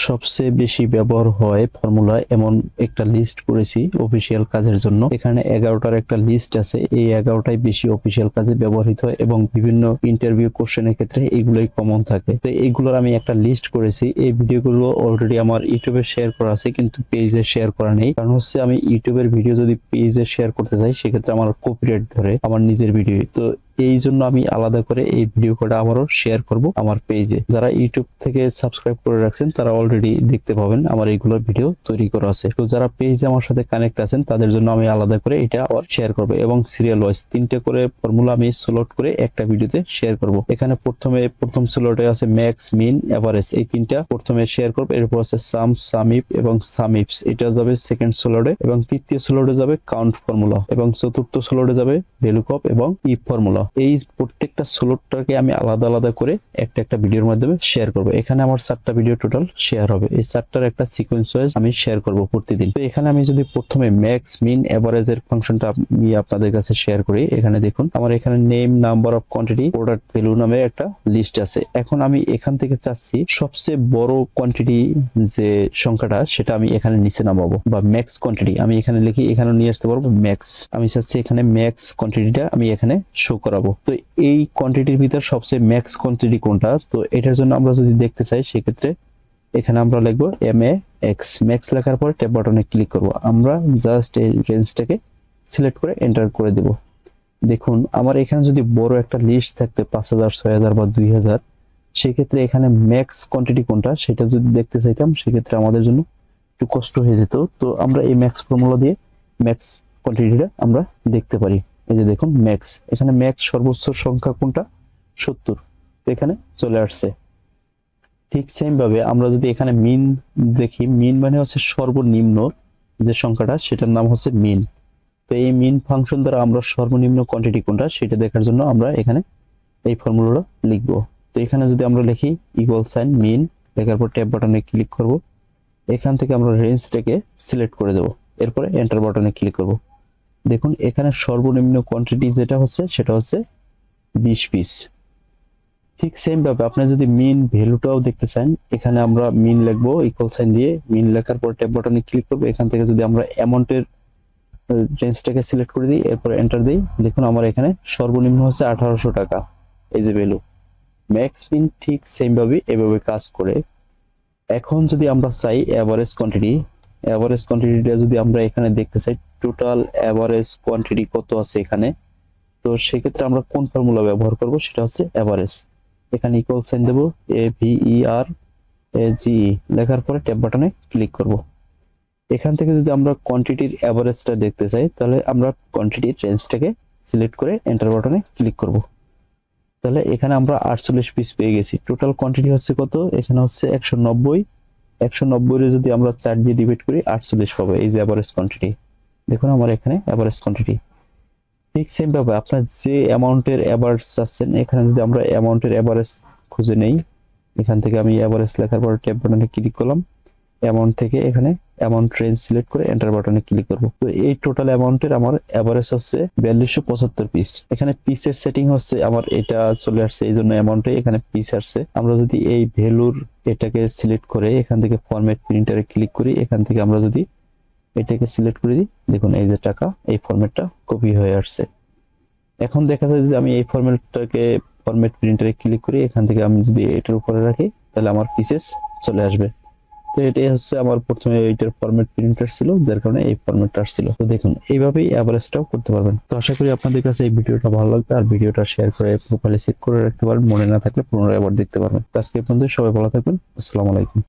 সবচেয়ে বেশি ব্যবহার হয় ফর্মুলা এমন একটা লিস্ট করেছি অফিসিয়াল কাজের জন্য। এখানে 11টার একটা লিস্ট আছে, এই 11টাই বেশি অফিসিয়াল কাজে ব্যবহৃত হয় এবং বিভিন্ন ইন্টারভিউ কোশ্চেনের ক্ষেত্রে এগুলোই কমন থাকে। তো এইগুলোর আমি একটা লিস্ট করেছি। এই ভিডিওগুলো অলরেডি আমার ইউটিউবে শেয়ার করা আছে, কিন্তু পেজে শেয়ার করা নেই। কারণ হচ্ছে আমি ইউটিউবের ভিডিও যদি পেজে শেয়ার করতে চাই সেক্ষেত্রে আমার কপিরাইট ধরে আমার নিজের ভিডিও। তো এই জন্য আমি আলাদা করে এই ভিডিও কোডটা আবারও শেয়ার করব আমার পেজে। যারা ইউটিউব থেকে সাবস্ক্রাইব করে রাখছেন তারা অলরেডি দেখতে পাবেন আমার এইগুলোর ভিডিও তৈরি করা আছে। তো যারা পেজে আমার সাথে কানেক্ট আছেন তাদের জন্য আমি আলাদা করে এটা আবার শেয়ার করব এবং সিরিয়াল ওয়াইজ 3টে করে ফর্মুলা আমি সিলেক্ট করে একটা ভিডিওতে শেয়ার করব। এখানে প্রথম স্লটে আছে ম্যাক্স, মিন, এভারেজ, এই 3টা প্রথমে শেয়ার করব। এরপর আছে সাম, সামিপ এবং সামিপস, এটা যাবে সেকেন্ড স্লটে, এবং তৃতীয় স্লটে যাবে কাউন্ট ফর্মুলা, এবং চতুর্থ স্লটে যাবে ভ্যালুকপ এবং ইফ ফর্মুলা। এই প্রত্যেকটা স্লটটাকে আমি আলাদা আলাদা করে একটা একটা ভিডিওর মাধ্যমে শেয়ার করব। এখানে আমার 4টা ভিডিও টোটাল শেয়ার হবে। এই 4টার একটা সিকোয়েন্স ওয়াইজ আমি শেয়ার করব প্রতিদিন। তো এখানে আমি যদি প্রথমে ম্যাক্স, মিন, এভারেজের ফাংশনটা আমি আপনাদের কাছে শেয়ার করি, এখানে দেখুন আমার এখানে name, number of quantity, product value নামে একটা লিস্ট আছে। এখন আমি এখান থেকে চাচ্ছি সবচেয়ে বড় কোয়ান্টিটি যে সংখ্যাটা সেটা আমি এখানে নিচে নামাবো, বা ম্যাক্স কোয়ান্টিটি আমি এখানে লিখি, এখানে নিয়ে আসতে পারবো ম্যাক্স। আমি চাচ্ছি এখানে ম্যাক্স কোয়ান্টিটিটা আমি এখানে শো করাবো। তো এই কোয়ান্টিটির ভিতর সবচেয়ে ম্যাক্স কোয়ান্টিটি কোনটা, তো এটার জন্য আমরা যদি দেখতে চাই সেক্ষেত্রে এখানে আমরা লিখবো MAX। ম্যাক্স লেখার পর ট্যাব বাটনে ক্লিক করব। আমরা জাস্ট এই রেঞ্জটাকে সিলেক্ট করে এন্টার করে দেব। দেখুন আমার এখানে যদি বড় একটা লিস্ট থাকতে 5000, 6000 বা 2000, সেক্ষেত্রে এখানে ম্যাক্স কোয়ান্টিটি কোনটা সেটা যদি দেখতে চাইতাম সেক্ষেত্রে আমাদের জন্য একটু কষ্ট হয়ে যেত। তো আমরা এই ম্যাক্স ফর্মুলা দিয়ে ম্যাক্স কোয়ান্টিটিটা আমরা দেখতে পারি। এই যে দেখুন ম্যাক্স, এখানে ম্যাক্স সর্বোচ্চ সংখ্যা কোনটা, 70, এখানে চলে আসছে। ঠিক সেম ভাবে আমরা যদি এখানে মিন দেখি, মিন মানে হচ্ছে সর্বনিম্ন যে সংখ্যাটা সেটার নাম হচ্ছে মিন। তো এই মিন ফাংশন দ্বারা আমরা সর্বনিম্ন কোয়ান্টিটি কোনটা সেটা দেখার জন্য আমরা এখানে এই ফর্মুলাটা লিখবো। তো এখানে যদি আমরা লিখি ইকুয়াল সাইন মিন, লেখার পর ট্যাব বাটনে ক্লিক করব। এখান থেকে আমরা রেঞ্জটাকে সিলেক্ট করে দেব, এরপরে এন্টার বাটনে ক্লিক করব। দেখুন এখানে সর্বনিম্ন কোয়ান্টিটি যেটা হচ্ছে সেটা হচ্ছে 20 পিস। ঠিক সেম ভাবে আপনি যদি মিন ভ্যালুটাও দেখতে চান, এখানে আমরা মিন লিখবো ইকুয়াল সাইন দিয়ে, মিন লেখার পর ট্যাব বাটনে ক্লিক করব। এখান থেকে যদি আমরা অ্যামাউন্টের রেঞ্জটাকে সিলেক্ট করে দিই, এরপর এন্টার দিই, দেখুন আমার এখানে সর্বনিম্ন হচ্ছে 1800 টাকা এই যে ভ্যালু। ম্যাক্স মিন ঠিক সেম ভাবে এভাবে কাজ করে। এখন যদি আমরা চাই এভারেজ কোয়ান্টিটি, এভারেজ কোয়ান্টিটিটা যদি আমরা এখানে দেখতে চাই টোটাল এভারেজ কোয়ান্টিটি কত আছে এখানে, তো সেক্ষেত্রে আমরা কোন ফর্মুলা ব্যবহার করব সেটা হচ্ছে এভারেজ। এখানে ইকুয়াল সাইন দেব, AVERAGE, লেখার পরে ট্যাব বাটনে ক্লিক করব। এখান থেকে যদি আমরা কোয়ান্টিটির এভারেজটা দেখতে চাই তাহলে আমরা কোয়ান্টিটির রেঞ্জটাকে সিলেক্ট করে এন্টার বাটনে ক্লিক করব। তাহলে এখানে আমরা 48 পিস পেয়ে গেছি। টোটাল কোয়ান্টিটি হচ্ছে কত, এখানে হচ্ছে 190। 190 এর যদি আমরা 4 দিয়ে ডিভাইড করি 48 পাবো, এই যে এভারেজ কোয়ান্টিটি। দেখুন আমার এখানে এভারেজ কোয়ান্টিটি। ঠিক সেম ভাবে আপনার যে অ্যামাউন্টের এভারেজ চাচ্ছেন, এখানে যদি আমরা অ্যামাউন্টের এভারেজ খুঁজে নেই, এখান থেকে আমি এভারেজ লেখার পর ট্যাব বাটনে ক্লিক করলাম। অ্যামাউন্ট থেকে এখানে অ্যামাউন্ট রেঞ্জ সিলেক্ট করে এন্টার বাটনে ক্লিক করব। তো এই টোটাল অ্যামাউন্টের আমার এভারেজ হচ্ছে 4275 পিস। এখানে পিসের সেটিং হচ্ছে আমার এটা চলে আসছে, এই জন্য অ্যামাউন্টে এখানে পিস আসছে। আমরা যদি এই ভ্যালুর এটাকে সিলেক্ট করে এখান থেকে ফরম্যাট প্রিন্টারে ক্লিক করি, এখান থেকে আমরা যদি এটাকে সিলেক্ট করে দিই, দেখুন এই যে টাকা, এই ফরম্যাটটা কপি হয়ে আসছে। এখন দেখা যায় যদি আমি এই ফরম্যাটটাকে ফরম্যাট প্রিন্টারে ক্লিক করি, এখান থেকে আমি যদি এটার উপরে রাখি তাহলে আমার পিসেস চলে আসবে। তো এটাই হচ্ছে আমার প্রথমে এইটার ফরম্যাট প্রিন্টার ছিল, যার কারণে এই ফরম্যাটটা আসছিল। তো দেখুন এইভাবেই এভারেজটাও করতে পারবেন। তো আশা করি আপনাদের কাছে এই ভিডিওটা ভালো লাগবে, আর ভিডিওটা শেয়ার করে প্রোফাইলে সেভ করে রাখতে পারবেন, মনে না থাকলে পুনরায় আবার দেখতে পারবেন। আজকে পর্যন্ত সবাই ভালো থাকবেন, আসসালামু আলাইকুম।